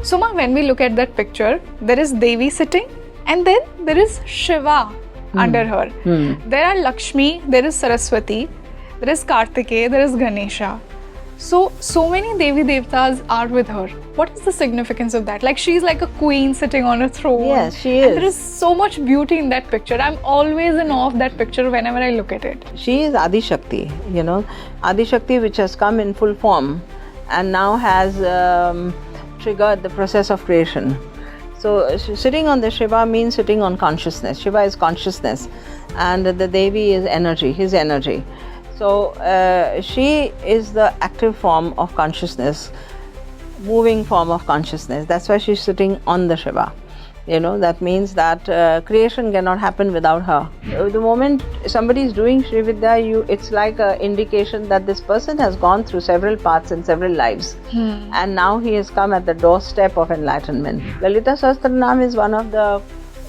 So Ma, when we look at that picture, there is Devi sitting and then there is Shiva under her. There are Lakshmi, there is Saraswati, there is Kartikeya, there is Ganesha. So many Devi Devtas are with her. What is the significance of that? Like, she's like a queen sitting on a throne. Yes, she is. And there is so much beauty in that picture. I'm always in awe of that picture whenever I look at it. She is Adi Shakti, Adi Shakti, which has come in full form and now has triggered the process of creation. So sitting on the Shiva means sitting on consciousness. Shiva is consciousness and the Devi is energy, his energy. So she is the active form of consciousness, moving form of consciousness. That's why she's sitting on the Shiva. That means that creation cannot happen without her. The moment somebody is doing Shri Vidya, it's like an indication that this person has gone through several paths in several lives. And now he has come at the doorstep of enlightenment. Lalita Sahasranam is one of the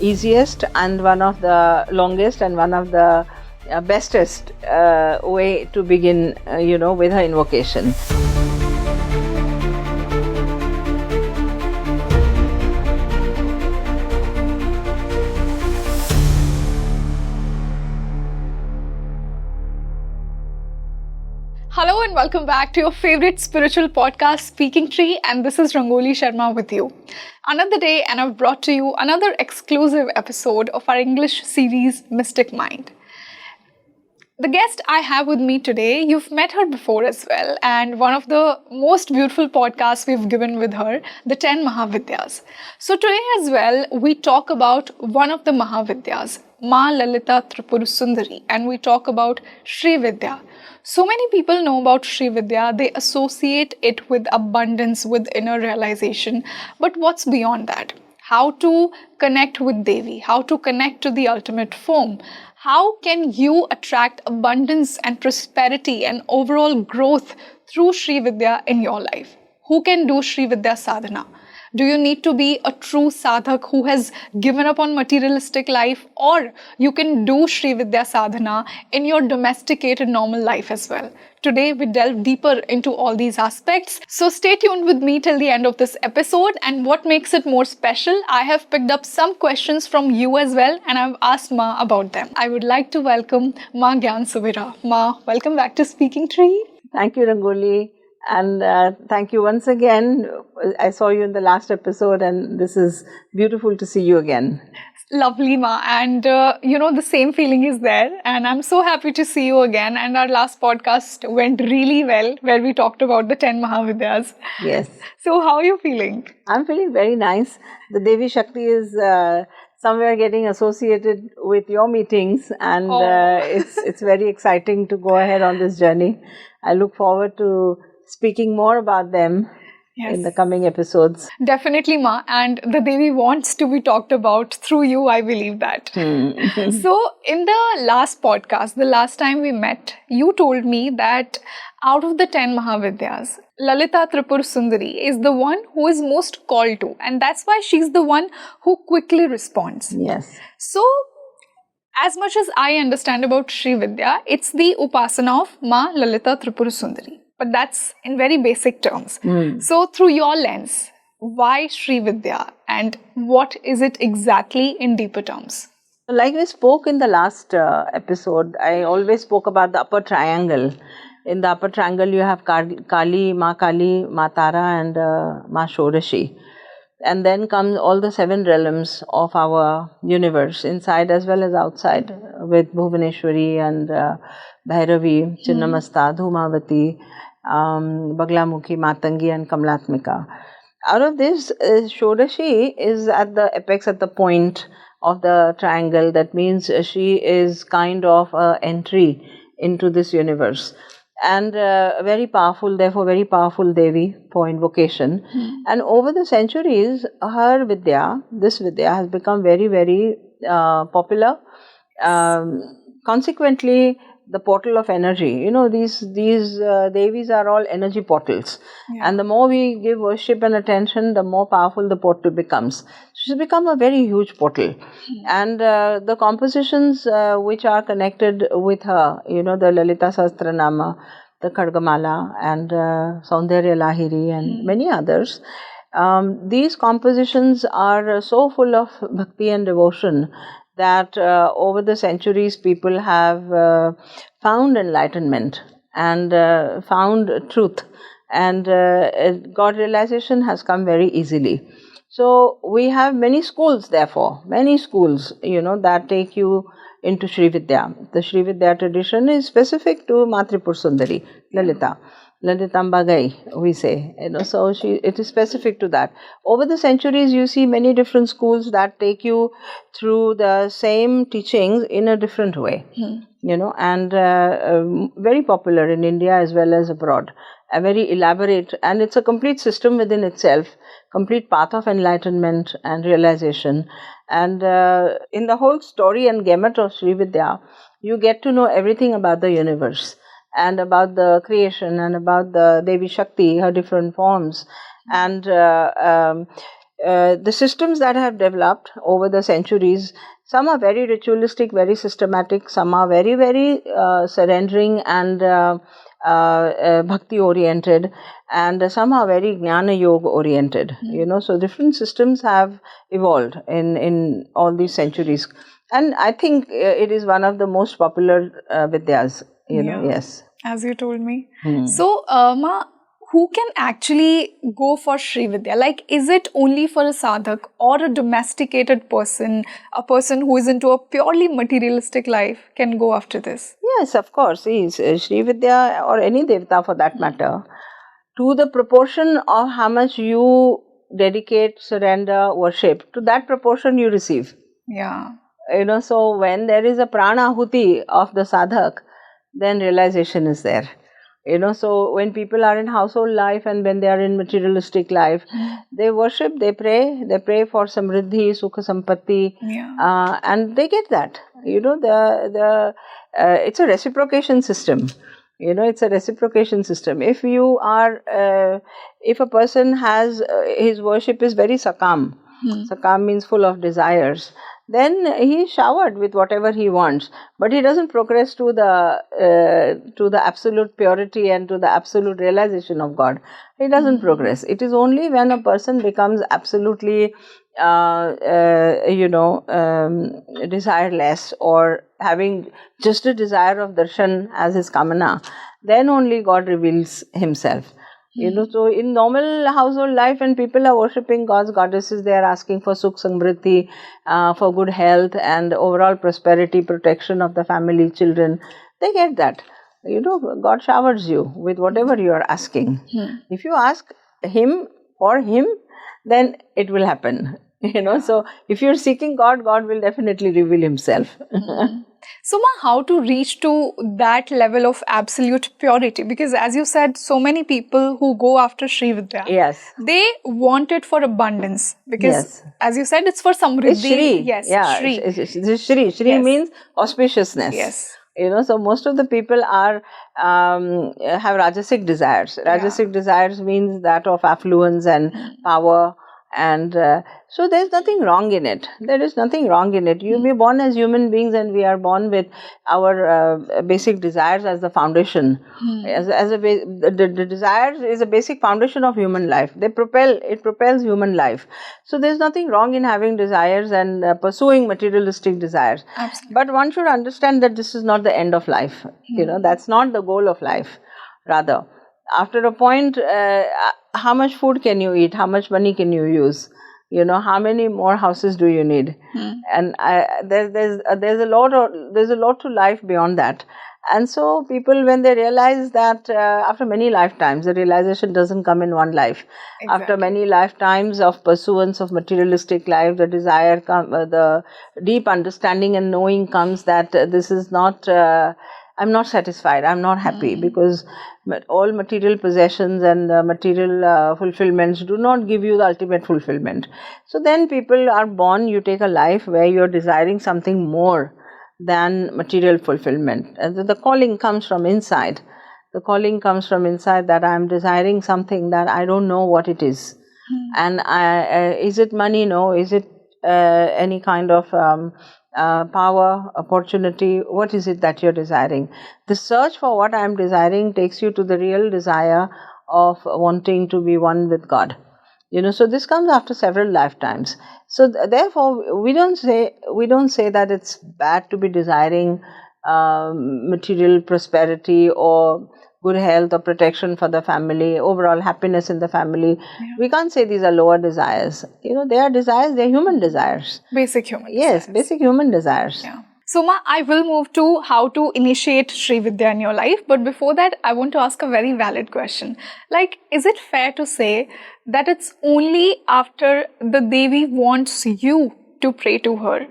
easiest and one of the longest and one of the bestest way to begin, with her invocation. Hello and welcome back to your favorite spiritual podcast, Speaking Tree, and this is Rangoli Sharma with you. Another day, and I've brought to you another exclusive episode of our English series, Mystic Mind. The guest I have with me today, you've met her before as well, and one of the most beautiful podcasts we've given with her, the 10 Mahavidyas. So today as well, we talk about one of the Mahavidyas, Maa Lalita Tripura Sundari, and we talk about Shri Vidya. So many people know about Shri Vidya, they associate it with abundance, with inner realization, but what's beyond that? How to connect with Devi, how to connect to the ultimate form. How can you attract abundance and prosperity and overall growth through Shri Vidya in your life? Who can do Shri Vidya Sadhana? Do you need to be a true Sadhak who has given up on materialistic life, or you can do Shri Vidya Sadhana in your domesticated normal life as well? Today we delve deeper into all these aspects. So stay tuned with me till the end of this episode, and what makes it more special, I have picked up some questions from you as well and I've asked Ma about them. I would like to welcome Maa Gyaan Suveera. Ma, welcome back to Speaking Tree. Thank you, Rangoli. And thank you once again. I saw you in the last episode and this is beautiful to see you again. Lovely, Ma. And the same feeling is there. And I'm so happy to see you again. And our last podcast went really well, where we talked about the 10 Mahavidyas. Yes. So how are you feeling? I'm feeling very nice. The Devi Shakti is somewhere getting associated with your meetings, and it's very exciting to go ahead on this journey. I look forward to speaking more about them in the coming episodes. Definitely, Ma. And the Devi wants to be talked about through you, I believe that. So, in the last podcast, the last time we met, you told me that out of the 10 Mahavidyas, Lalita Tripura Sundari is the one who is most called to. And that's why she's the one who quickly responds. Yes. So, as much as I understand about Shri Vidya, it's the Upasana of Maa Lalita Tripura Sundari. But that's in very basic terms. So through your lens, why Shri Vidya and what is it exactly in deeper terms? Like we spoke in the last episode, I always spoke about the upper triangle. In the upper triangle, you have Kali, Maa Tara and Maa Shodashi. And then come all the 7 realms of our universe, inside as well as outside, with Bhuvaneshwari and Bhairavi, Chinnamasta, Dhumavati, Baglamukhi, Matangi and Kamlatmika. Out of this, Shodashi is at the apex, at the point of the triangle. That means she is kind of an entry into this universe. And very powerful, therefore very powerful Devi for invocation. And over the centuries, her Vidya, this Vidya has become very, very popular. Consequently, the portal of energy. These Devis are all energy portals. And the more we give worship and attention, the more powerful the portal becomes. She's become a very huge portal. And the compositions which are connected with her, the Lalita Sahasranama, the Khadgamala and Soundarya Lahiri and many others, These compositions are so full of bhakti and devotion that over the centuries people have found enlightenment and found truth, and God realization has come very easily. So we have many schools, therefore, many schools, that take you into Shri Vidya. The Shri Vidya tradition is specific to Maa Tripursundari, Lalita. Lalitamba Gai, we say, so it is specific to that. Over the centuries, you see many different schools that take you through the same teachings in a different way, and very popular in India as well as abroad. A very elaborate, and it's a complete system within itself, complete path of enlightenment and realization. And in the whole story and gamut of Sri Vidya, you get to know everything about the universe, and about the creation, and about the Devi Shakti, her different forms, and the systems that have developed over the centuries. Some are very ritualistic, very systematic. Some are very, very surrendering and bhakti oriented, and some are very jnana yoga oriented. So different systems have evolved in all these centuries, and I think it is one of the most popular vidyas. Yes. As you told me. So, Ma, who can actually go for Shri Vidya? Like, is it only for a sadhak or a domesticated person, a person who is into a purely materialistic life can go after this? Yes, of course. Shri Vidya or any devta for that matter, to the proportion of how much you dedicate, surrender, worship, to that proportion you receive. Yeah. So when there is a prana ahuti of the sadhak, then realization is there. So when people are in household life and when they are in materialistic life, they worship, they pray for samriddhi, sukha sampatti, and they get that. It's a reciprocation system. It's a reciprocation system. If you are, if a person has, his worship is very sakam, sakam means full of desires, then he is showered with whatever he wants, but he doesn't progress to the absolute purity and to the absolute realization of God. He doesn't progress. It is only when a person becomes absolutely desireless, or having just a desire of darshan as his kamana, then only God reveals himself. So in normal household life, when people are worshipping gods, goddesses, they are asking for sukh samriddhi, for good health and overall prosperity, protection of the family, children. They get that. God showers you with whatever you are asking. If you ask him for him, then it will happen. So if you're seeking God, God will definitely reveal himself. So, Ma, how to reach to that level of absolute purity? Because as you said, so many people who go after Shri Vidya, they want it for abundance. Because as you said, it's for samriddhi. It's Shri. Yes, Shri. It's Shri. Shri means auspiciousness. Yes. So most of the people are have rajasic desires. Rajasic desires means that of affluence and power. And so there's nothing wrong in it. There is nothing wrong in it. We are born as human beings, and we are born with our basic desires as the foundation. The desires is a basic foundation of human life. It propels human life. So there's nothing wrong in having desires and pursuing materialistic desires. Absolutely. But one should understand that this is not the end of life. That's not the goal of life. Rather, after a point, how much food can you eat? How much money can you use? How many more houses do you need? And there's a lot to life beyond that. And so people, when they realize that after many lifetimes, the realization doesn't come in one life. Exactly. After many lifetimes of pursuance of materialistic life, the desire, the deep understanding and knowing comes that this is not. I'm not satisfied, I'm not happy, because all material possessions and material fulfillments do not give you the ultimate fulfillment. So then people are born, you take a life where you're desiring something more than material fulfillment. And the calling comes from inside. The calling comes from inside, that I'm desiring something that I don't know what it is. And is it money? No. Is it any kind of power, opportunity? What is it that you're desiring? The search for what I'm desiring takes you to the real desire of wanting to be one with God. So this comes after several lifetimes. So therefore, we don't say that it's bad to be desiring material prosperity or good health or protection for the family, overall happiness in the family. We can't say these are lower desires. They are desires, they're human desires. Basic human Yes, desires. basic human desires. Yeah. So, Ma, I will move to how to initiate Sri Vidya in your life. But before that, I want to ask a very valid question. Like, is it fair to say that it's only after the Devi wants you to pray to her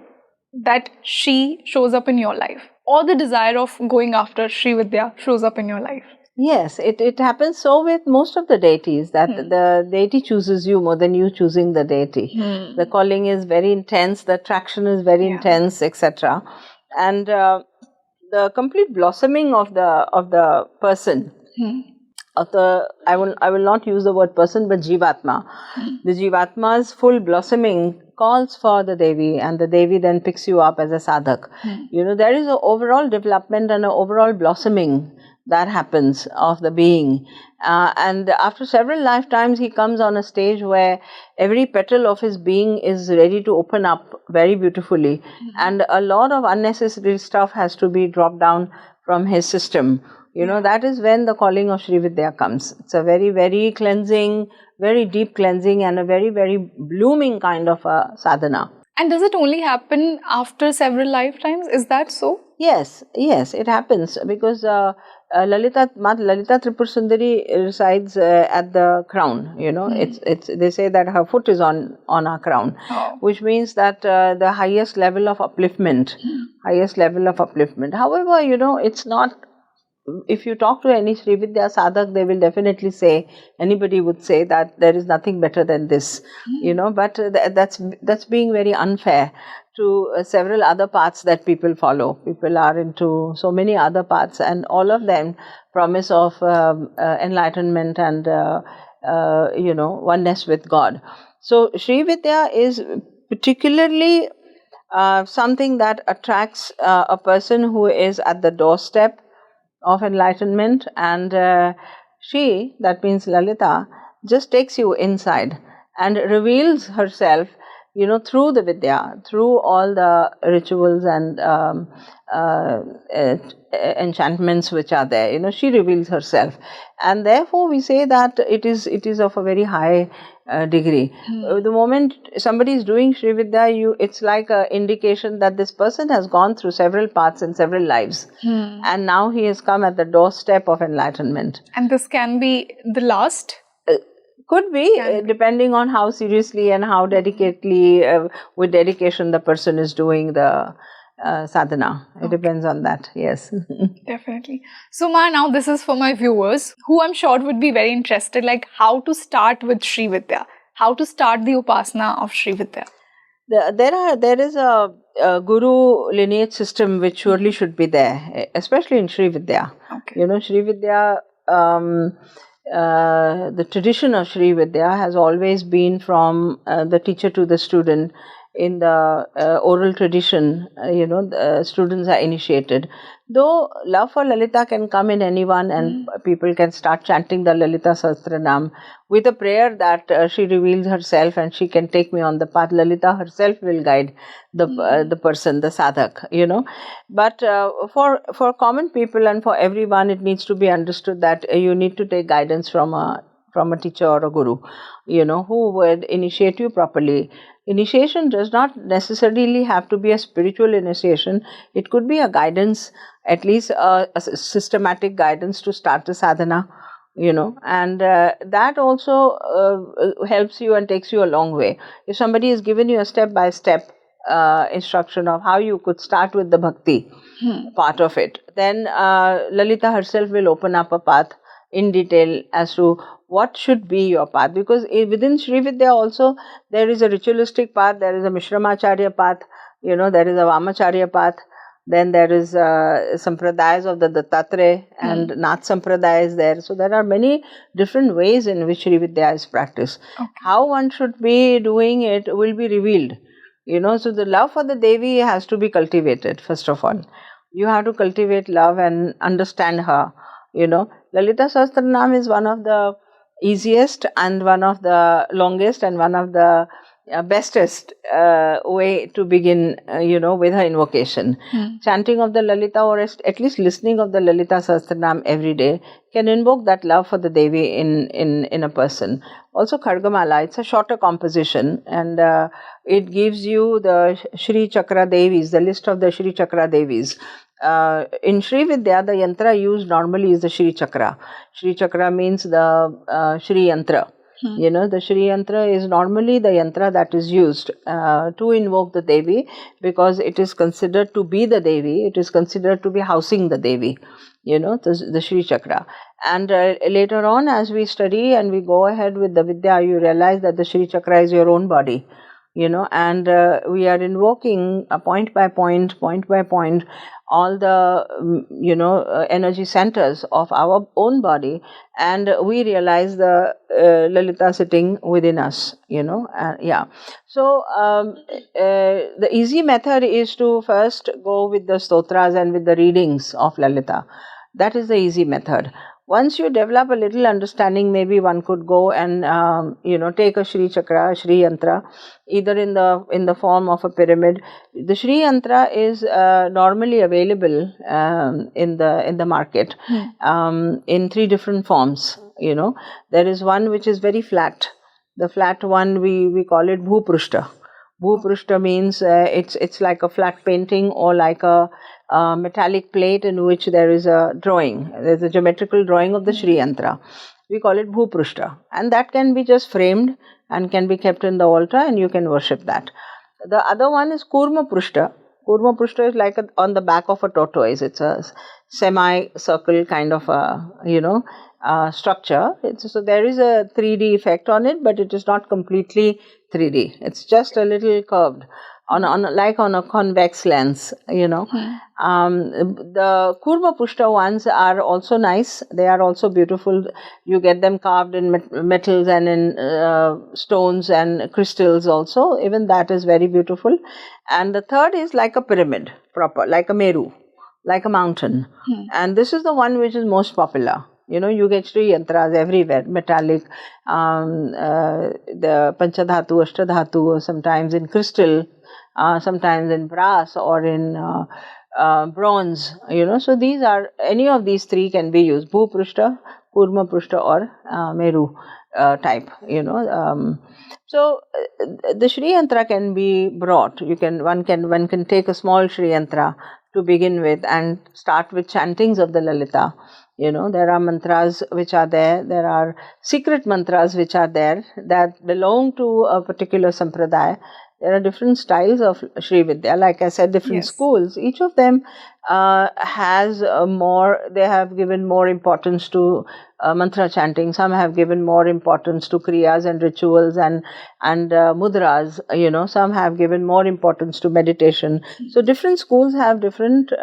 that she shows up in your life? Or the desire of going after Sri Vidya shows up in your life? Yes, it happens so with most of the deities that the deity chooses you more than you choosing the deity. The calling is very intense, the attraction is very intense, etc. And the complete blossoming of the person, I will not use the word person, but Jivatma. The Jivatma's full blossoming calls for the Devi, and the Devi then picks you up as a Sadhak. There is an overall development and an overall blossoming that happens of the being. And after several lifetimes, he comes on a stage where every petal of his being is ready to open up very beautifully. And a lot of unnecessary stuff has to be dropped down from his system. That is when the calling of Sri Vidya comes. It's a very, very cleansing, very deep cleansing, and a very, very blooming kind of a sadhana. And does it only happen after several lifetimes? Is that so? Yes, it happens because Lalita Tripura Sundari resides at the crown. They say that her foot is on our crown, which means that the highest level of upliftment. However, it's not. If you talk to any Sri Vidya Sadhak, they will definitely say, anybody would say that there is nothing better than this, but that's being very unfair to several other paths that people follow. People are into so many other paths, and all of them promise of enlightenment and, oneness with God. So Sri Vidya is particularly something that attracts a person who is at the doorstep of enlightenment, and she, that means Lalita, just takes you inside and reveals herself, through the Vidya, through all the rituals and enchantments which are there. She reveals herself, and therefore we say that it is of a very high degree. The moment somebody is doing Sri Vidya, it's like an indication that this person has gone through several paths in several lives, and now he has come at the doorstep of enlightenment. And this can be the last? Could be, depending on how seriously and how dedicatedly, with dedication, the person is doing the sadhana. It depends on that, yes. Definitely. So, Ma, now this is for my viewers, who I'm sure would be very interested, like how to start with Sri Vidya, how to start the upasana of Sri Vidya. There is a guru lineage system which surely should be there, especially in Sri Vidya. Sri Vidya, the tradition of Sri Vidya has always been from the teacher to the student. In the oral tradition, the students are initiated. Though love for Lalita can come in anyone, and people can start chanting the Lalita Sahasranam with a prayer that she reveals herself and she can take me on the path. Lalita herself will guide the person, the sadhak, But for common people and for everyone, it needs to be understood that you need to take guidance from a teacher or a guru, who would initiate you properly. Initiation does not necessarily have to be a spiritual initiation. It could be a guidance, at least a systematic guidance to start the sadhana, and that also helps you and takes you a long way. If somebody has given you a step-by-step instruction of how you could start with the bhakti part of it, then Lalita herself will open up a path in detail as to what should be your path, because within Sri Vidya also there is a ritualistic path, there is a Mishramacharya path, there is a Vamacharya path, then there is sampradayas of the Dattatreya and Nath Sampradaya is there. So there are many different ways in which Sri Vidya is practiced. How one should be doing it will be revealed. So the love for the Devi has to be cultivated, first of all. You have to cultivate love and understand her. Lalita Sahasranam is one of the easiest and one of the longest and one of the bestest way to begin, with her invocation. Chanting of the Lalita, or at least listening of the Lalita Sahasranam every day, can invoke that love for the Devi in a person. Also, Khargamala, it's a shorter composition, and it gives you the Shri Chakra Devis, the list of the Shri Chakra Devis. In Shri Vidya, the yantra used normally is the Shri Chakra. Shri Chakra means the Shri Yantra. The Shri Yantra is normally the yantra that is used to invoke the Devi, because it is considered to be the Devi, it is considered to be housing the Devi, the Shri Chakra. And later on, as we study and we go ahead with the Vidya, you realize that the Shri Chakra is your own body. And we are invoking point by point, all the, energy centers of our own body, and we realize the Lalita sitting within us, So, the easy method is to first go with the stotras and with the readings of Lalita. That is the easy method. Once you develop a little understanding, maybe one could go and take a Shri Chakra, Shri Yantra, either in the form of a pyramid. The Shri Yantra is normally available in the market in 3 different forms. There is one which is very flat. The flat one we call it Bhuprushta. Bhuprushta means it's like a flat painting or like a metallic plate in which there is a drawing. There's a geometrical drawing of the Shri Yantra. We call it Bhuprushta. And that can be just framed and can be kept in the altar, and you can worship that. The other one is Kurma Prushta. Kurma Prushta is like on the back of a tortoise. It's a semi-circle kind of structure. So there is a 3D effect on it, but it is not completely 3D. It's just a little curved on a convex lens, The Kurma Pushta ones are also nice. They are also beautiful. You get them carved in metals and in stones and crystals also. Even that is very beautiful. And the third is like a pyramid, proper, like a Meru, like a mountain. And this is the one which is most popular. You get Shri Yantras everywhere, metallic, the Panchadhatu, Ashtadhatu, sometimes in crystal, sometimes in brass or in bronze, So these are, any of these 3 can be used, Bhuprushta, Kurma Prushta or Meru type, So the Shri Yantra can be brought. One can take a small Shri Yantra to begin with and start with chantings of the Lalita. There are mantras which are there. There are secret mantras which are there that belong to a particular sampradaya. There are different styles of Shri Vidya. Like I said, different schools. Each of them has they have given more importance to mantra chanting. Some have given more importance to kriyas and rituals and mudras. Some have given more importance to meditation. So different schools have different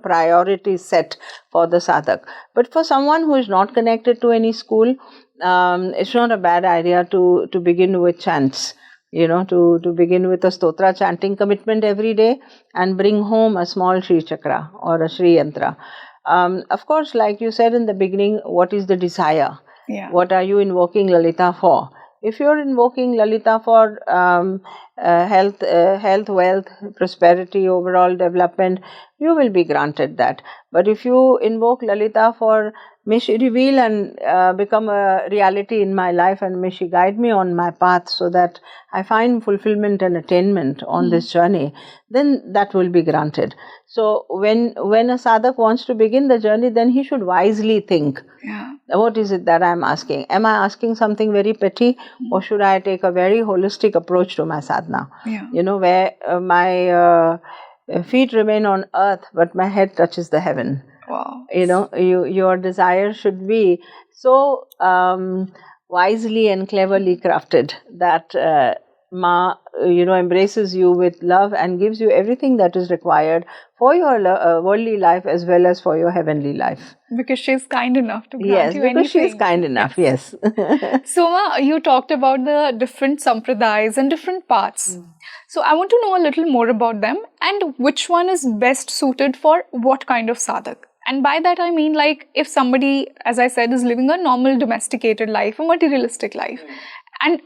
priorities set for the sadhak. But for someone who is not connected to any school, it's not a bad idea to begin with chants. To begin with a stotra chanting commitment every day and bring home a small Shri Chakra or a Shri Yantra. Of course, like you said in the beginning, what is the desire? What are you invoking Lalita for? If you're invoking Lalita for health, wealth, prosperity, overall development, you will be granted that. But if you invoke Lalita for, may she reveal and become a reality in my life, and may she guide me on my path so that I find fulfillment and attainment on this journey, then that will be granted. So when a sadhak wants to begin the journey, then he should wisely think, what is it that I am asking? Am I asking something very petty, or should I take a very holistic approach to my sadhana? Where my feet remain on earth, but my head touches the heaven. Wow. Your desire should be so wisely and cleverly crafted that Ma, embraces you with love and gives you everything that is required for your worldly life as well as for your heavenly life. Because she is kind enough to grant you anything. Yes, because she is kind enough, yes. So, Ma, you talked about the different sampradayas and different paths. So, I want to know a little more about them and which one is best suited for what kind of sadhak. And by that I mean, like, if somebody, as I said, is living a normal domesticated life, a materialistic life, and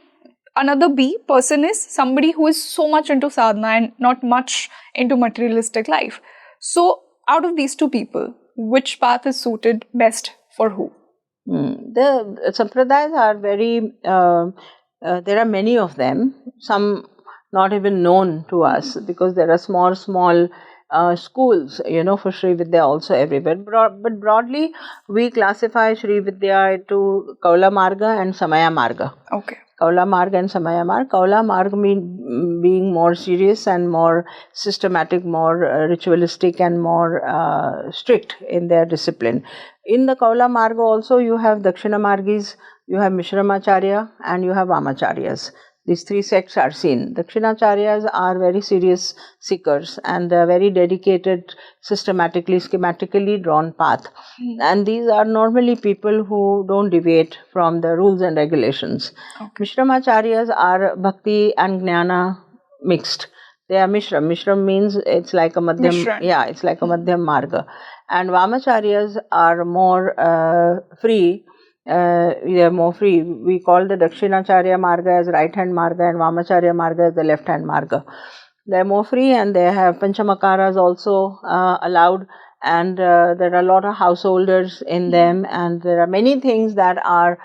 another person is somebody who is so much into sadhana and not much into materialistic life. So out of these two people, which path is suited best for who? The sampradayas are very, there are many of them, some not even known to us, because there are small schools, for Sri Vidya also everywhere. But broadly, we classify Sri Vidya into Kaula Marga and Samaya Marga. Okay. Kaula Marg and Samaya Marg. Kaula Marg being more serious and more systematic, more ritualistic and more strict in their discipline. In the Kaula Marg also you have Dakshina Margis, you have Mishramacharya and you have Vamacharyas. These three sects are seen. Dakshinacharyas are very serious seekers and very dedicated, systematically, schematically drawn path. And these are normally people who don't deviate from the rules and regulations. Okay. Mishramacharya's are Bhakti and Jnana mixed. They are Mishram. Mishram means it's like a Madhyam. Yeah, it's like a Madhyam Marga. And Vamacharyas are more free. They are more free. We call the Dakshinacharya Marga as right hand Marga and Vamacharya Marga as the left hand Marga. They are more free, and they have Panchamakaras also allowed, and there are a lot of householders in them, and there are many things that are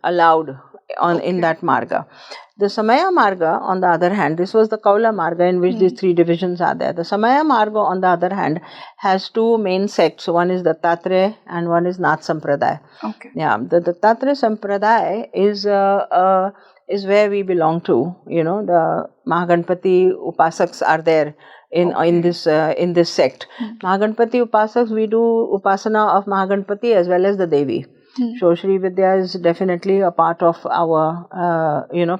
allowed in that Marga. The Samaya Marga, on the other hand, this was the Kaula Marga in which these three divisions are there. The Samaya Marga, on the other hand, has two main sects. One is Dattatreya and one is Nath Sampradaya. Okay. Yeah, the Dattatreya Sampradaya is where we belong to. The Mahaganpati Upasaks are there in this sect. Mahaganpati Upasaks, we do Upasana of Mahaganpati as well as the Devi. So Shri Vidya is definitely a part of our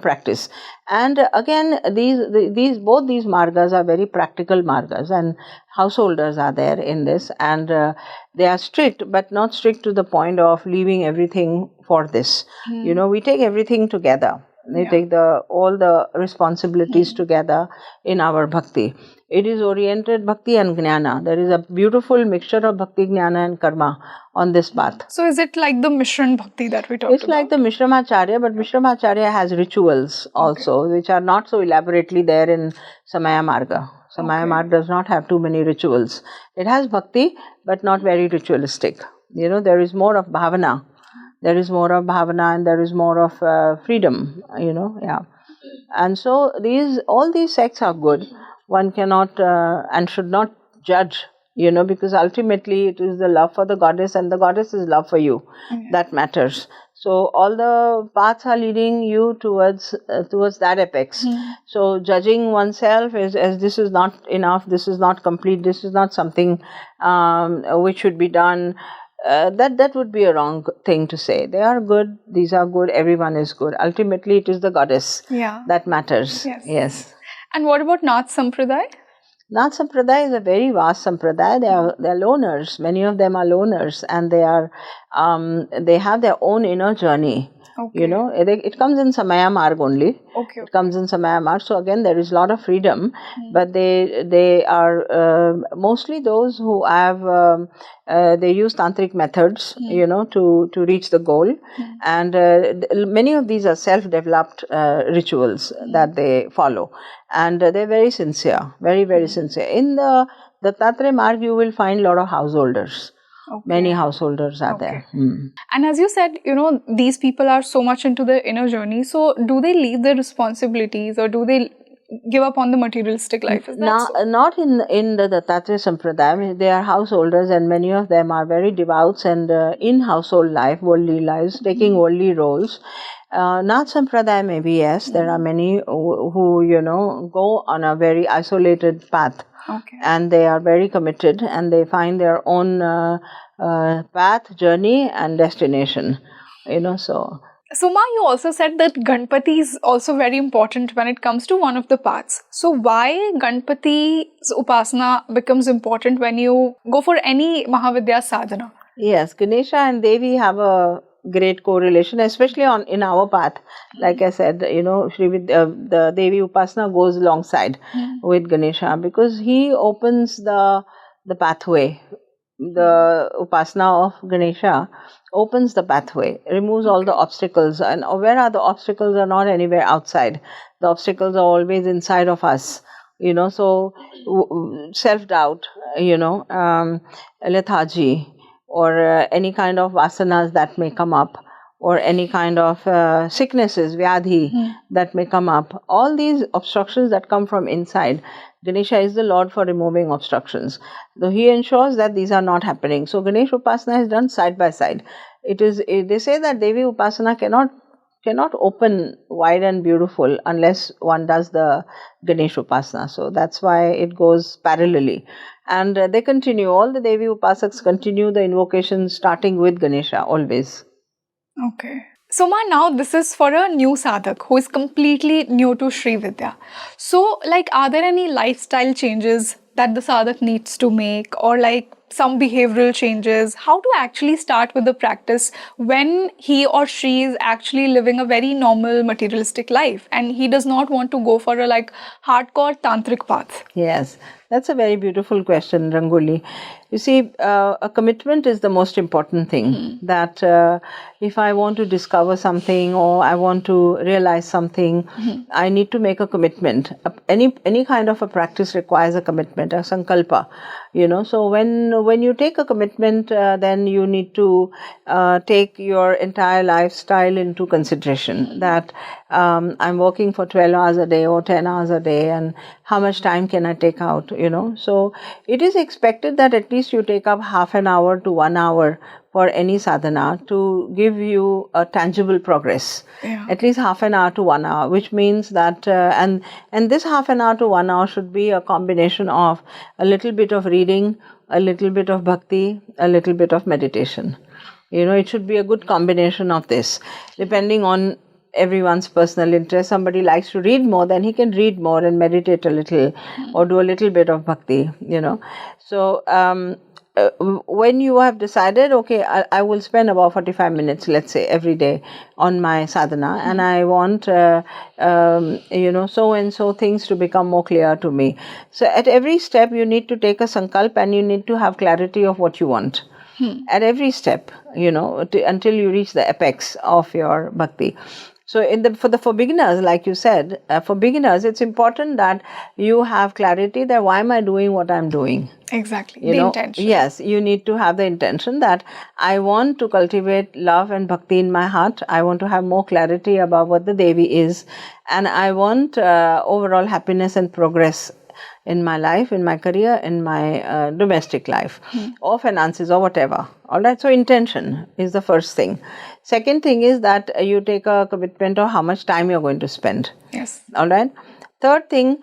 practice. And again, both these margas are very practical margas, and householders are there in this, and they are strict, but not strict to the point of leaving everything for this. We take everything together. We take all the responsibilities together in our bhakti. It is oriented bhakti and jnana. There is a beautiful mixture of bhakti, jnana and karma on this path. So is it like the Mishran Bhakti that we talked about? It's like the Mishramacharya, but Mishramacharya has rituals also, which are not so elaborately there in Samaya Marga. Samaya Marga does not have too many rituals. It has bhakti, but not very ritualistic. There is more of bhavana. There is more of bhavana and there is more of freedom, And so all these sects are good. One cannot and should not judge, because ultimately it is the love for the goddess and the goddess's love for you that matters. So all the paths are leading you towards that apex. So judging oneself as this is not enough, this is not complete, this is not something which should be done. That would be a wrong thing to say. They are good, these are good, everyone is good. Ultimately, it is the goddess that matters. Yes. And what about Nath Sampradaya? Nath Sampradaya is a very vast Sampradaya. They are loners. Many of them are loners, and they have their own inner journey. Okay. It comes in Samaya Marg only. Okay. It comes in Samaya Marg. So again, there is a lot of freedom, but they are mostly those who have they use tantric methods, to reach the goal, and many of these are self-developed rituals that they follow, and they're very sincere, very very sincere. In the Dattatreya Marg, you will find a lot of householders. Okay. Many householders are there. And as you said, these people are so much into their inner journey. So do they leave their responsibilities, or do they give up on the materialistic life? Is that so? Not in the Dattatreya Sampradaya. They are householders, and many of them are very devout and in household life, worldly lives, taking worldly roles. Nath Sampradaya maybe, yes. There are many who go on a very isolated path. Okay. And they are very committed, and they find their own path, journey and destination, so. Suma, you also said that Ganpati is also very important when it comes to one of the paths. So why Ganpati's Upasana becomes important when you go for any Mahavidya sadhana? Yes, Ganesha and Devi have a great correlation, especially in our path. Like I said, Shri Vidya, the Devi Upasana goes alongside with Ganesha, because he opens the pathway the upasana of Ganesha opens the pathway, removes all the obstacles. And where are the obstacles? Are not anywhere outside. The obstacles are always inside of us. So self-doubt, lethargy, or any kind of vasanas that may come up, or any kind of sicknesses, vyadhi, that may come up. All these obstructions that come from inside, Ganesha is the Lord for removing obstructions. Though he ensures that these are not happening. So Ganesha Upasana is done side by side. They say that Devi Upasana cannot open wide and beautiful unless one does the Ganesha Upasana. So that's why it goes parallelly. And they continue, all the Devi Upasaks continue the invocation starting with Ganesha always. Okay. So Ma, now this is for a new sadhak who is completely new to Shri Vidya. So are there any lifestyle changes that the sadhak needs to make, or some behavioral changes? How to actually start with the practice when he or she is actually living a very normal materialistic life and he does not want to go for a hardcore tantric path? Yes, that's a very beautiful question, Rangoli. You see, a commitment is the most important thing. That if I want to discover something or I want to realize something, I need to make a commitment. Any kind of a practice requires a commitment, a sankalpa. So when you take a commitment, then you need to take your entire lifestyle into consideration. That I'm working for 12 hours a day or 10 hours a day, and how much time can I take out? So it is expected that at least you take up half an hour to 1 hour for any sadhana to give you a tangible progress. Yeah. At least half an hour to 1 hour, which means that and this half an hour to 1 hour should be a combination of a little bit of reading, a little bit of bhakti, a little bit of meditation. It should be a good combination of this, depending on everyone's personal interest. Somebody likes to read more, then he can read more and meditate a little, or do a little bit of bhakti. So when you have decided, okay, I will spend about 45 minutes, let's say, every day on my sadhana, and I want so and so things to become more clear to me. So at every step you need to take a sankalp, and you need to have clarity of what you want. At every step, until you reach the apex of your bhakti. So for beginners, like you said, for beginners, it's important that you have clarity that why am I doing what I'm doing? Exactly. The intention. Yes, you need to have the intention that I want to cultivate love and bhakti in my heart. I want to have more clarity about what the Devi is, and I want overall happiness and progress in my life, in my career, in my domestic life, or finances, or whatever. All right. So intention is the first thing. Second thing is that you take a commitment of how much time you're going to spend. Yes. All right. Third thing,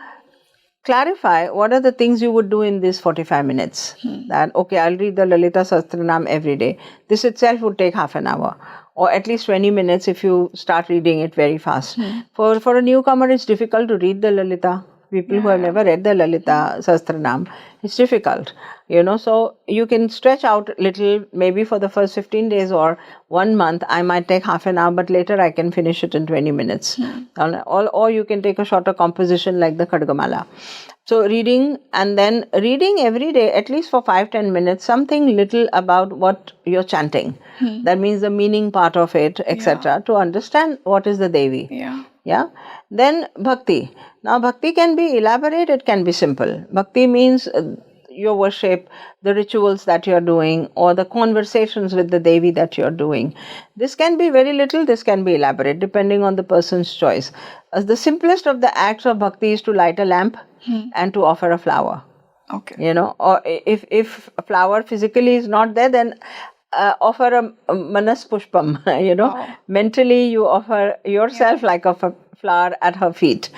clarify what are the things you would do in these 45 minutes. That, okay, I'll read the Lalita Sahasranam every day. This itself would take half an hour, or at least 20 minutes if you start reading it very fast. For a newcomer, it's difficult to read the Lalita. People who have never read the Lalita Sahasranam, it's difficult, so you can stretch out little, maybe for the first 15 days or 1 month, I might take half an hour, but later I can finish it in 20 minutes. Or you can take a shorter composition like the Khadgamala. So reading, and then reading every day, at least for 5-10 minutes, something little about what you're chanting. That means the meaning part of it, etc., to understand what is the Devi. Yeah. Then bhakti. Now bhakti can be elaborate, it can be simple. Bhakti means your worship, the rituals that you're doing, or the conversations with the Devi that you're doing. This can be very little, this can be elaborate, depending on the person's choice. The simplest of the acts of bhakti is to light a lamp and to offer a flower. Okay. Or if a flower physically is not there, then offer a manas pushpam, mentally you offer yourself like a flower at her feet.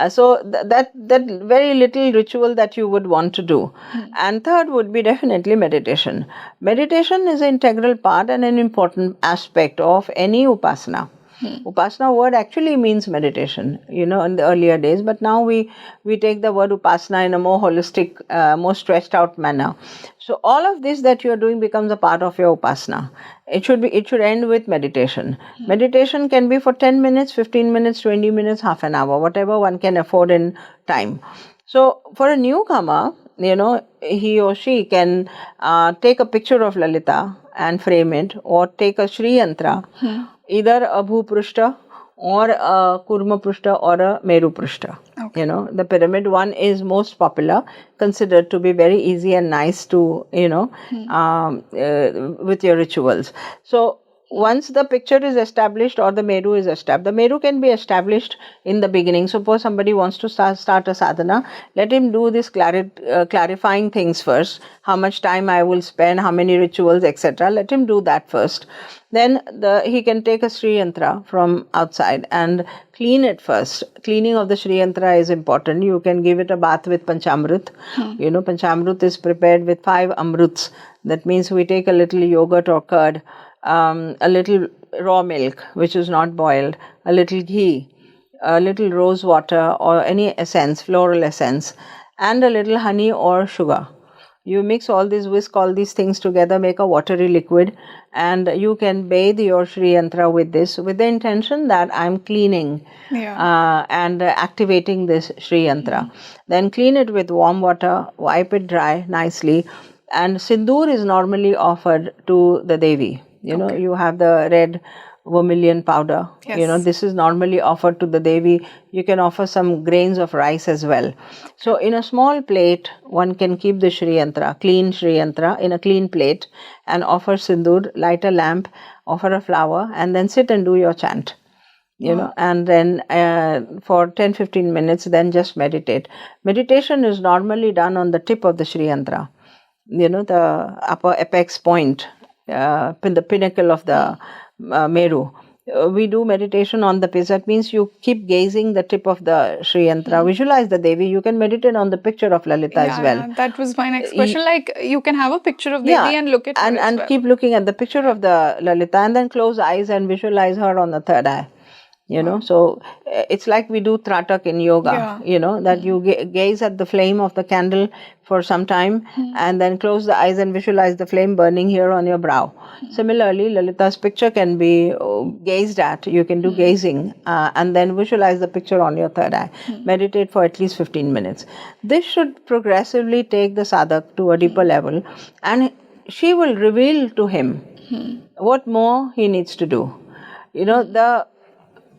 So that very little ritual that you would want to do. And third would be definitely meditation. Meditation is an integral part and an important aspect of any upasana. Upasana word actually means meditation, in the earlier days, but now we take the word upasana in a more holistic, more stretched out manner. So all of this that you are doing becomes a part of your upasana. It should end with meditation. Meditation can be for 10 minutes, 15 minutes, 20 minutes, half an hour, whatever one can afford in time. So for a newcomer, he or she can take a picture of Lalita and frame it, or take a Shri Yantra, either a Bhu Prushta or a Kurma Prushta or a Meru Prushta. Okay. The pyramid one is most popular, considered to be very easy and nice to, with your rituals. So once the picture is established or the Meru is established, the Meru can be established in the beginning. Suppose somebody wants to start a sadhana, let him do this clarifying things first. How much time I will spend, how many rituals, etc. Let him do that first. Then he can take a Sri Yantra from outside and clean it first. Cleaning of the Sri Yantra is important. You can give it a bath with Panchamrut. Panchamrut is prepared with 5 amruts. That means we take a little yogurt or curd, a little raw milk which is not boiled, a little ghee, a little rose water or any essence, floral essence, and a little honey or sugar. You mix all these, whisk all these things together, make a watery liquid, and you can bathe your Sri Yantra with this, with the intention that I'm cleaning and activating this Sri Yantra. Then clean it with warm water, wipe it dry nicely, and Sindoor is normally offered to the Devi. You have the red vermilion powder. Yes. This is normally offered to the Devi. You can offer some grains of rice as well. So in a small plate, one can keep the Sri Yantra, clean Sri Yantra in a clean plate, and offer Sindoor, light a lamp, offer a flower, and then sit and do your chant. And then for 10-15 minutes, then just meditate. Meditation is normally done on the tip of the Sri Yantra, the upper apex point, the pinnacle of the Meru. We do meditation on the pitch. That means you keep gazing the tip of the Sri Yantra. Visualize the Devi. You can meditate on the picture of Lalita as well. Yeah, that was my next question. Like, you can have a picture of Devi and look at her and well. Keep looking at the picture of the Lalita, and then close eyes and visualize her on the third eye. So it's like we do tratak in yoga, that you gaze at the flame of the candle for some time and then close the eyes and visualize the flame burning here on your brow. Similarly, Lalita's picture can be gazed at. You can do gazing and then visualize the picture on your third eye. Meditate for at least 15 minutes. This should progressively take the sadhak to a deeper level, and she will reveal to him what more he needs to do.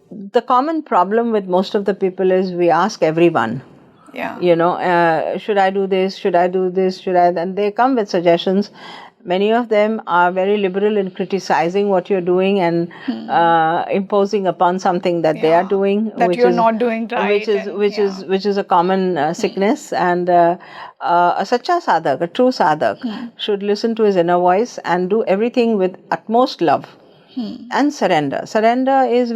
The common problem with most of the people is we ask everyone, should I do this? Should I do this? And they come with suggestions. Many of them are very liberal in criticizing what you're doing and imposing upon something that they are doing, that you're not doing right, which is a common sickness. And a sacha sadhak, a true sadhak, should listen to his inner voice and do everything with utmost love and surrender. Surrender is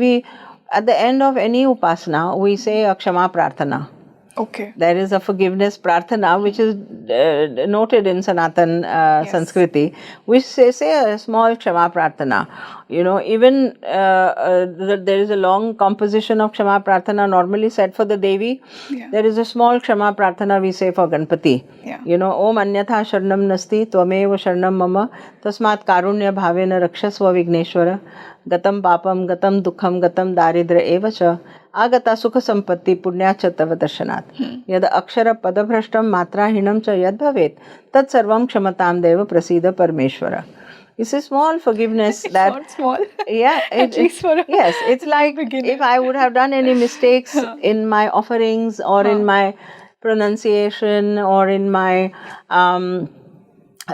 at the end of any upasana, we say a kshama prarthana. Okay. There is a forgiveness prarthana which is noted in Sanatan Sanskriti. We say a small kshama prarthana. Even there is a long composition of kshama prarthana normally said for the Devi. There is a small kshama prarthana we say for Ganpati. Om anyatha sharnam nasti tvameva sharnam mama tasmat karunya bhavena rakshasva vigneshwara gatam papam gatam dukham gatam daridra evacha agata sukha sampatti punya cha tava darshanat yad akshara padabhrashtam matrahinam cha yad bhavet tat sarvam ksamatam deva prasida parmeshwara. It's a small forgiveness that not small. At least for yes, it's like if I would have done any mistakes in my offerings or in my pronunciation or in my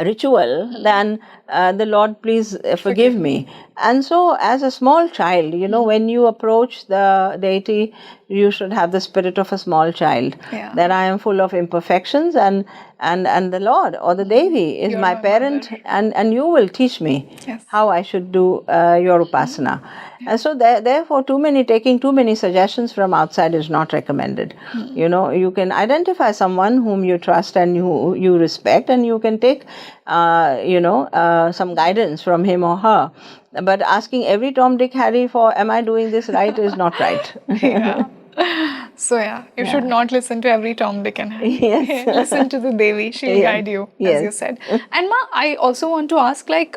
ritual, then the Lord, please forgive me. And so as a small child, when you approach the deity, you should have the spirit of a small child. That I am full of imperfections and the Lord or the Devi is my parent and you will teach me how I should do your upasana. And so therefore taking too many suggestions from outside is not recommended. You can identify someone whom you trust and who you respect, and you can take some guidance from him or her. But asking every Tom, Dick, Harry for am I doing this right is not right. So yeah, you should not listen to every Tom, Dick and Harry. Yes. Listen to the Devi. She'll guide you, as you said. And Ma, I also want to ask, like,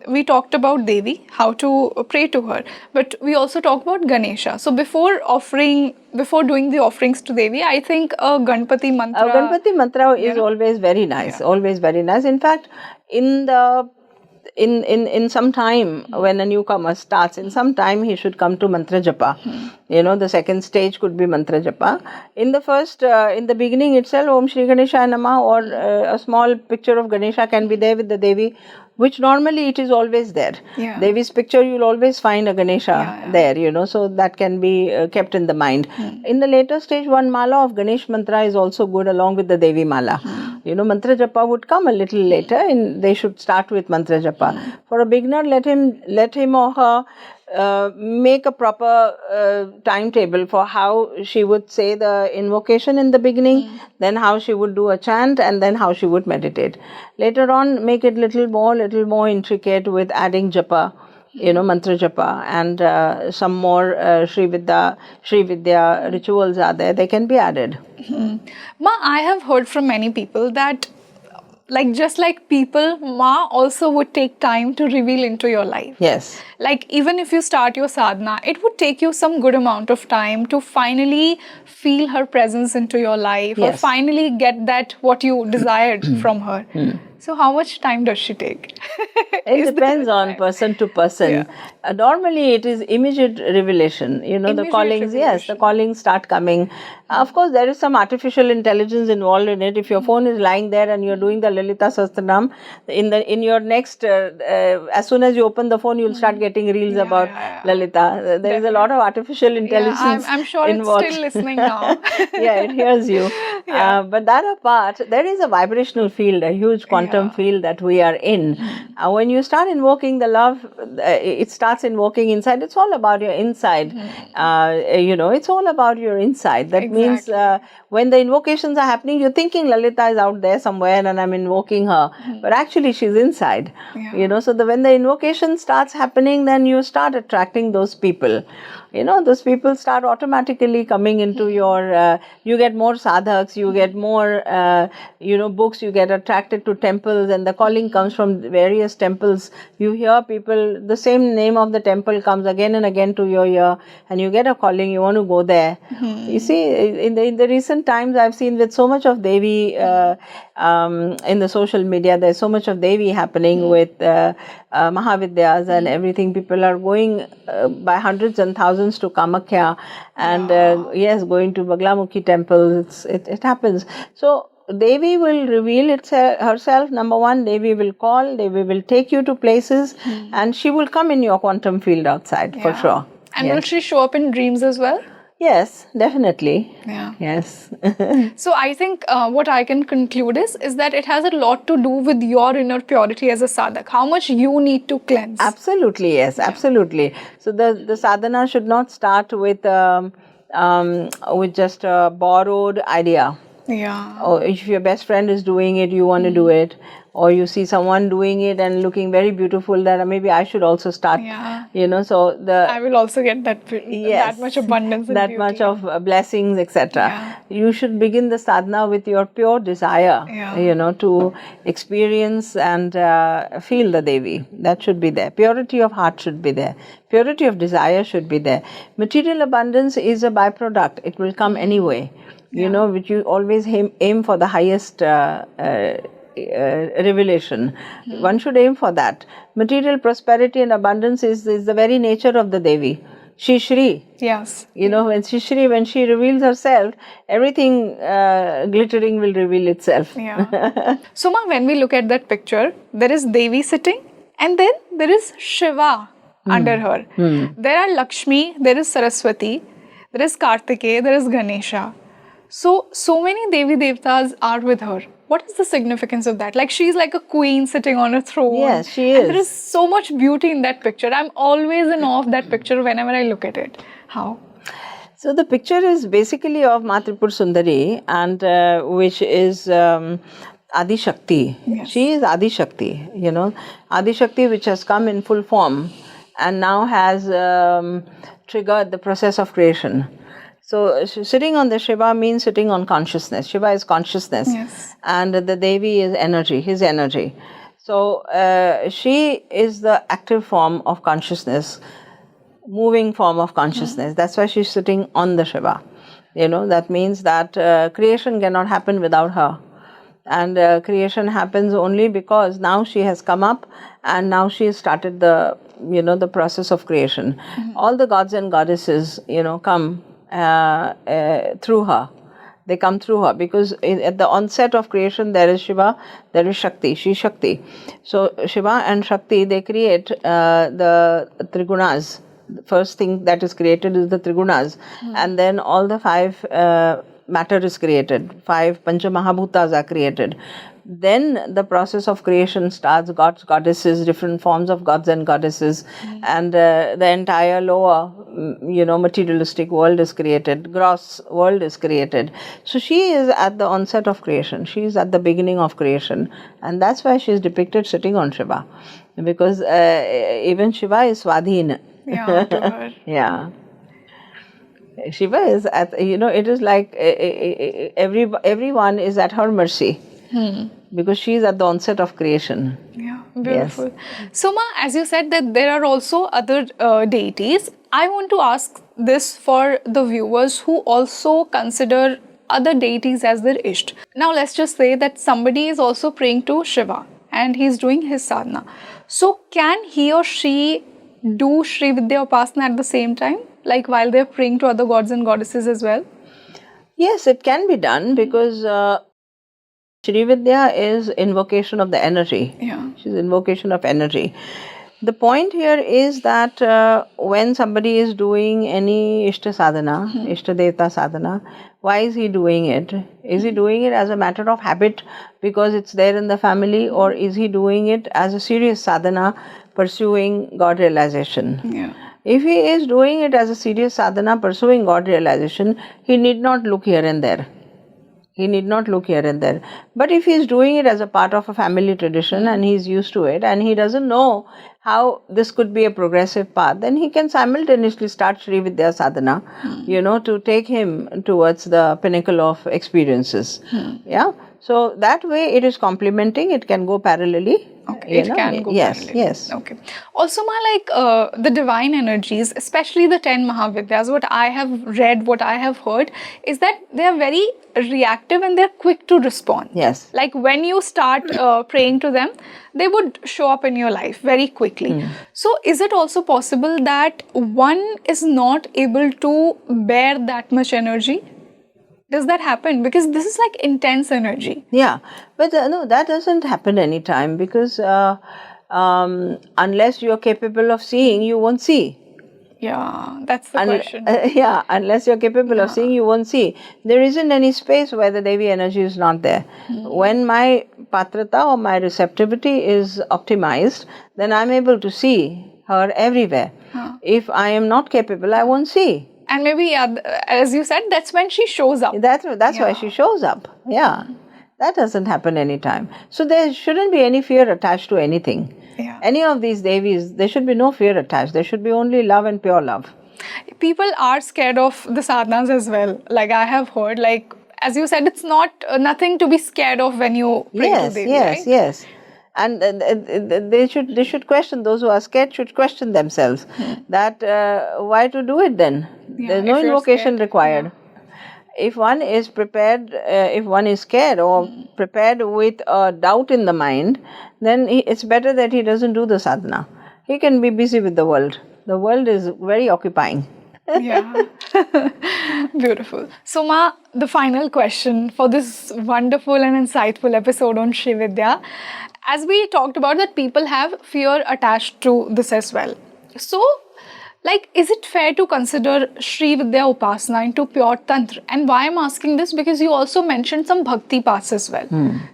we talked about Devi, how to pray to her, but we also talk about Ganesha. So before doing the offerings to Devi, I think a Ganpati mantra. Ganpati mantra is always very nice. Always very nice. In fact, in some time when a newcomer starts, in some time he should come to mantra japa. The second stage could be mantra japa. In the beginning itself, Om Shri Ganesha Namah, or a small picture of Ganesha can be there with the Devi, which normally it is always there. Devi's picture, you'll always find a Ganesha there, so that can be kept in the mind. In the later stage, one mala of Ganesh mantra is also good along with the Devi mala. Mantra japa would come a little later, and they should start with mantra japa. For a beginner, let him or her make a proper timetable for how she would say the invocation in the beginning, then how she would do a chant, and then how she would meditate. Later on, make it little more intricate with adding japa, mantra japa, and some more Shri Vidya rituals are there. They can be added. Ma, I have heard from many people that, just like people, Ma also would take time to reveal into your life. Yes. Like, even if you start your sadhana, it would take you some good amount of time to finally feel her presence into your life, or finally get that what you desired from her. So how much time does she take? It depends on person to person. Normally it is immediate revelation. The callings, the callings start coming. Of course, there is some artificial intelligence involved in it. If your phone is lying there and you're doing the Lalita Sahasranam, in your next, as soon as you open the phone, you'll start getting reels about Lalita. There is a lot of artificial intelligence I'm sure involved. It's still listening now. It hears you. But that apart, there is a vibrational field, a huge quantum field that we are in. When you start invoking the love, it starts invoking inside. It's all about your inside. It's all about your inside. That means when the invocations are happening, you're thinking Lalita is out there somewhere and I'm invoking her. But actually she's inside. So when the invocation starts happening, then you start attracting those people. Those people start automatically coming into your, you get more sadhaks, you get more, books, you get attracted to temples, and the calling comes from various temples. You hear people, the same name of the temple comes again and again to your ear, and you get a calling, you want to go there. You see, in the recent times, I've seen with so much of Devi in the social media, there's so much of Devi happening with Mahavidyas and everything. People are going by hundreds and thousands to Kamakya, and going to Baglamukhi temples. It happens. So Devi will reveal herself. Number one, Devi will call, Devi will take you to places, and she will come in your quantum field outside for sure. And will she show up in dreams as well? Yes, definitely. Yes. So I think what I can conclude is that it has a lot to do with your inner purity as a sadhak. How much you need to cleanse. Absolutely, yes, absolutely. So the sadhana should not start with just a borrowed idea. Or if your best friend is doing it, you want to do it. Or you see someone doing it and looking very beautiful, that maybe I should also start. So I will also get that much abundance and that beauty. much of blessings, etc. You should begin the sadhana with your pure desire, to experience and feel the Devi. That should be there. Purity of heart should be there. Purity of desire should be there. Material abundance is a byproduct. It will come anyway. Which you always aim for the highest revelation. One should aim for that. Material prosperity and abundance is the very nature of the Devi. Shri. Yes. When she reveals herself, everything glittering will reveal itself. So, Ma, when we look at that picture, there is Devi sitting, and then there is Shiva under her. There are Lakshmi, there is Saraswati, there is Kartikeya, there is Ganesha. So many Devi Devtas are with her. What is the significance of that? Like, she's like a queen sitting on a throne. Yes, she is. And there is so much beauty in that picture. I'm always in awe of that picture whenever I look at it. How? So the picture is basically of Maa Tripura Sundari, and which is Adi Shakti. She is Adi Shakti, Adi Shakti, which has come in full form and now has triggered the process of creation. So sitting on the Shiva means sitting on consciousness. Shiva is consciousness, Yes. and the Devi is energy, his energy. So she is the active form of consciousness, moving form of consciousness. That's why she's sitting on the Shiva. That means that creation cannot happen without her. And creation happens only because now she has come up and now she has started the process of creation. All the gods and goddesses come through her. They come through her because at the onset of creation there is Shiva, there is Shakti, she Shakti. So Shiva and Shakti, they create the Trigunas. The first thing that is created is the Trigunas, and then all the 5 matter is created. 5 Panch Mahabhutas are created. Then the process of creation starts. Gods, goddesses, different forms of gods and goddesses, and the entire lower, materialistic world is created. Gross world is created. So she is at the onset of creation. She is at the beginning of creation, and that's why she is depicted sitting on Shiva, because even Shiva is Swadhin. Yeah, to her. Yeah. Shiva is at, it is like everyone is at her mercy because she is at the onset of creation. Yeah, beautiful. So, Ma, as you said that there are also other deities, I want to ask this for the viewers who also consider other deities as their Isht. Now, let's just say that somebody is also praying to Shiva and he's doing his sadhana. So, can he or she do Shri Vidya Upasana at the same time? Like while they're praying to other gods and goddesses as well? Yes, it can be done because Shri Vidya is invocation of the energy. Yeah. She's invocation of energy. The point here is that when somebody is doing any Ishta Sadhana, Ishta Devta Sadhana, why is he doing it? Is he doing it as a matter of habit because it's there in the family, or is he doing it as a serious sadhana pursuing God realization? Yeah. If he is doing it as a serious sadhana pursuing God realization, he need not look here and there. He need not look here and there. But if he is doing it as a part of a family tradition and he is used to it and he doesn't know how this could be a progressive path, then he can simultaneously start Sri Vidya Sadhana, to take him towards the pinnacle of experiences. Yeah. So that way it is complementing, it can go parallelly. Okay, it can go parallel. Yes. Okay. Also, Ma, like the divine energies, especially the 10 Mahavidyas, what I have read, what I have heard, is that they are very reactive and they're quick to respond. Yes. Like when you start praying to them, they would show up in your life very quickly. So, is it also possible that one is not able to bear that much energy? Does that happen? Because this is like intense energy. Yeah, but no, that doesn't happen anytime because unless you are capable of seeing, you won't see. Yeah, that's the question. Unless you're capable of seeing, you won't see. There isn't any space where the Devi energy is not there. When my patrata or my receptivity is optimized, then I'm able to see her everywhere. If I am not capable, I won't see. And maybe, as you said, that's when she shows up. That's why she shows up. Yeah. That doesn't happen anytime. So there shouldn't be any fear attached to anything. Yeah. Any of these Devis, there should be no fear attached. There should be only love and pure love. People are scared of the sadhanas as well. Like I have heard, like as you said, it's not nothing to be scared of when you pray to Devi, right? Yes. And they should question, those who are scared should question themselves that why to do it then? There's no invocation required. If one is prepared, if one is scared or prepared with a doubt in the mind, then it's better that he doesn't do the sadhana. He can be busy with the world. The world is very occupying. Yeah. Beautiful. So, Ma, the final question for this wonderful and insightful episode on Shri Vidya. As we talked about that people have fear attached to this as well. So, like, is it fair to consider Shri Vidya Upasana into pure Tantra? And why I'm asking this, because you also mentioned some Bhakti paths as well.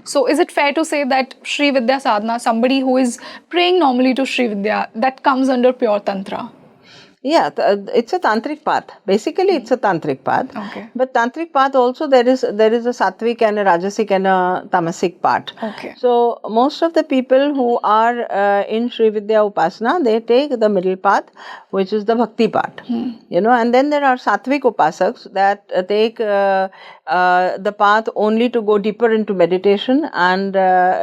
So, is it fair to say that Shri Vidya Sadhana, somebody who is praying normally to Shri Vidya, that comes under pure Tantra? Yeah, it's a tantric path. Basically, it's a tantric path. Okay. But tantric path also there is a sattvic and a rajasic and a tamasic part. Okay. So most of the people who are in Sri Vidya Upasana, they take the middle path, which is the bhakti part. And then there are sattvic upasaks that take the path only to go deeper into meditation and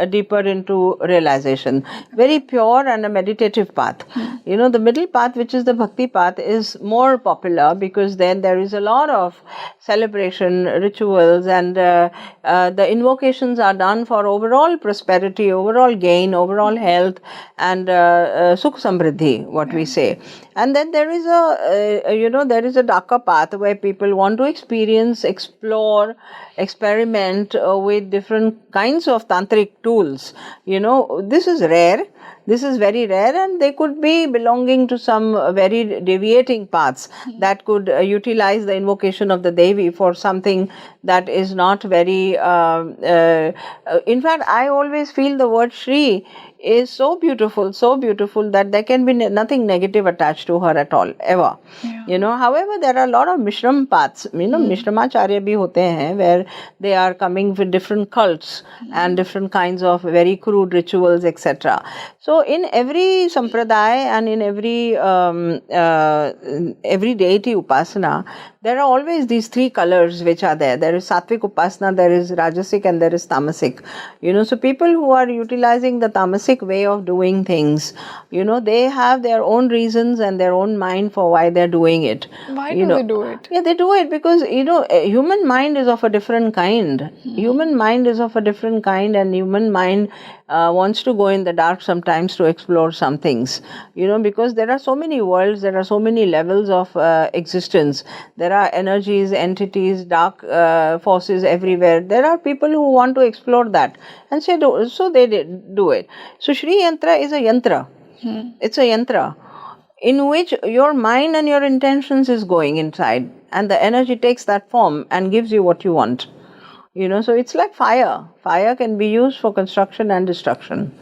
deeper into realization. Very pure and a meditative path. The middle path, which is the bhakti path, is more popular because then there is a lot of celebration, rituals, and the invocations are done for overall prosperity, overall gain, overall health, and sukh samriddhi, what we say. And then there is there is a darker path where people want to experience, explore, experiment with different kinds of tantric tools. This is rare. This is very rare, and they could be belonging to some very deviating paths that could utilize the invocation of the Devi for something that is not very. In fact, I always feel the word Shri is so beautiful that there can be nothing negative attached to her at all, ever. However, there are a lot of Mishram paths, Mishramacharya bhi hote hain, where they are coming with different cults and different kinds of very crude rituals, etc. So in every sampradaya and in every deity upasana, there are always these three colors which are there. There is sattvic upasana, there is rajasic, and there is tamasic. So people who are utilizing the tamasic way of doing things, they have their own reasons and their own mind for why they're doing it. Why do they do it? Yeah, they do it because, human mind is of a different kind. Human mind is of a different kind, and human mind wants to go in the dark sometimes to explore some things, because there are so many worlds, there are so many levels of existence. There are energies, entities, dark forces everywhere. There are people who want to explore that, and so they do it. So Shri Yantra is a yantra. It's a yantra in which your mind and your intentions is going inside, and the energy takes that form and gives you what you want. So it's like fire. Fire can be used for construction and destruction.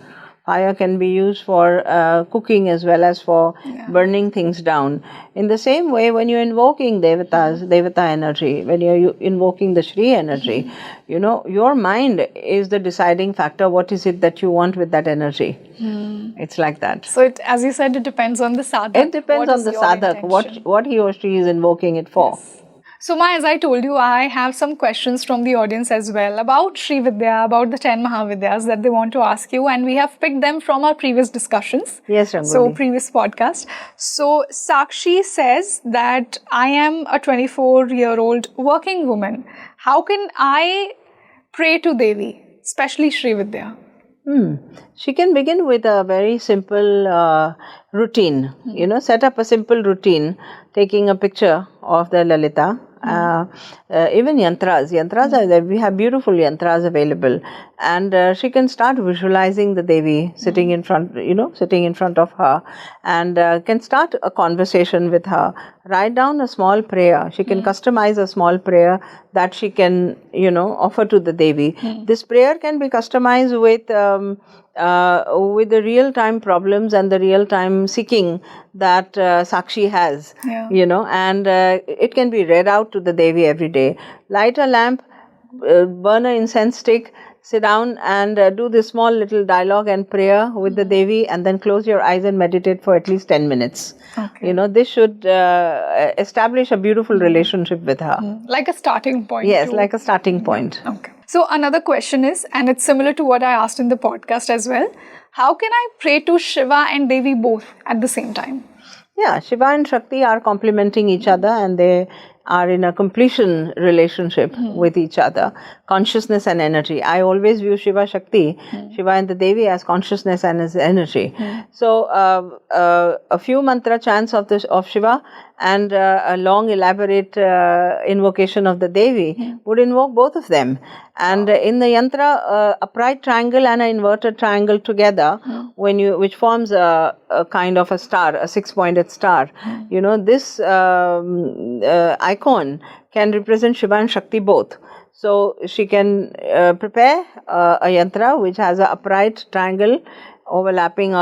Fire can be used for cooking as well as for burning things down. In the same way, when you're invoking devta energy, when you're invoking the Shri energy, your mind is the deciding factor. What is it that you want with that energy? It's like that. So it, as you said, it depends on the sadhak. It depends on the sadhak, what he or she is invoking it for. Yes. So, Maa, as I told you, I have some questions from the audience as well about Sri Vidya, about the 10 Mahavidyas that they want to ask you, and we have picked them from our previous discussions. Yes, Rangoli. So, previous podcast. So, Sakshi says that I am a 24-year-old working woman. How can I pray to Devi, especially Sri Vidya? She can begin with a very simple routine. Set up a simple routine, taking a picture of the Lalita. Even yantras are there. We have beautiful yantras available, and she can start visualizing the Devi sitting in front of her, and can start a conversation with her. Write down a small prayer. She can customize a small prayer that she can offer to the Devi. This prayer can be customized with the real-time problems and the real-time seeking that Sakshi has, and it can be read out to the Devi every day. Light a lamp, burn an incense stick, sit down and do this small little dialogue and prayer with the Devi, and then close your eyes and meditate for at least 10 minutes. Okay. This should establish a beautiful relationship with her. Like a starting point. Yes, like a starting point. Okay. So another question is, and it's similar to what I asked in the podcast as well, how can I pray to Shiva and Devi both at the same time? Yeah, Shiva and Shakti are complementing each other, and they are in a completion relationship with each other. Consciousness and energy. I always view Shiva Shakti, Shiva and the Devi, as consciousness and as energy. So a few mantra chants of Shiva and a long elaborate invocation of the Devi would invoke both of them. And in the yantra, a upright triangle and an inverted triangle together, which forms a kind of a star, a 6-pointed star. This icon can represent Shiva and Shakti both. So she can prepare a yantra which has an upright triangle overlapping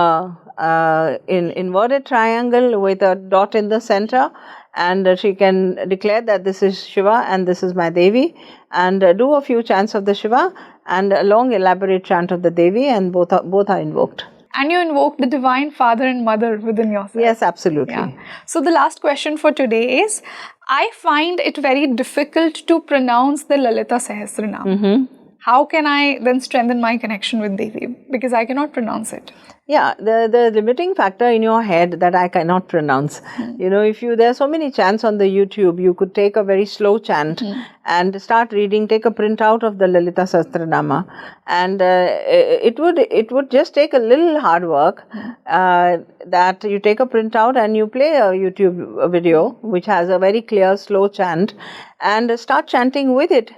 in inverted triangle with a dot in the center, and she can declare that this is Shiva and this is my Devi, and do a few chants of the Shiva and a long elaborate chant of the Devi, and both are invoked. And you invoke the Divine Father and Mother within yourself. Yes, absolutely. Yeah. So the last question for today is, I find it very difficult to pronounce the Lalita Sahasranam. Mm-hmm. How can I then strengthen my connection with Devi? Because I cannot pronounce it. Yeah, the limiting factor in your head that I cannot pronounce. You know, there are so many chants on the YouTube, you could take a very slow chant and start reading, take a printout of the Lalita Sahasranama, and it would just take a little hard work that you take a printout and you play a YouTube video which has a very clear slow chant and start chanting with it.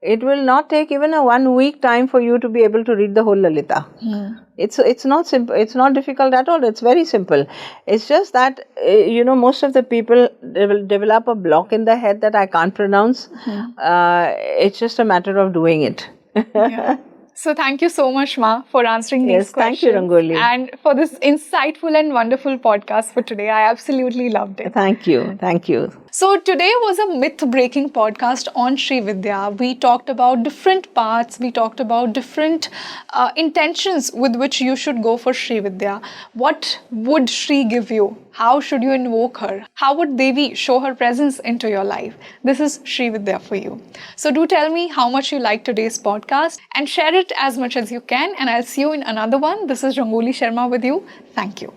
It will not take even a 1 week time for you to be able to read the whole Lalita. It's not simple. It's not difficult at all. It's very simple. It's just that most of the people, they will develop a block in the head that I can't pronounce. It's just a matter of doing it. Yeah. So thank you so much, Ma, for answering these questions. Thank you, Rangoli. And for this insightful and wonderful podcast for today. I absolutely loved it. Thank you. Thank you. So today was a myth-breaking podcast on Shri Vidya. We talked about different paths. We talked about different intentions with which you should go for Shri Vidya. What would Shri give you? How should you invoke her? How would Devi show her presence into your life? This is Shri Vidya for you. So do tell me how much you liked today's podcast and share it as much as you can. And I'll see you in another one. This is Rangoli Sharma with you. Thank you.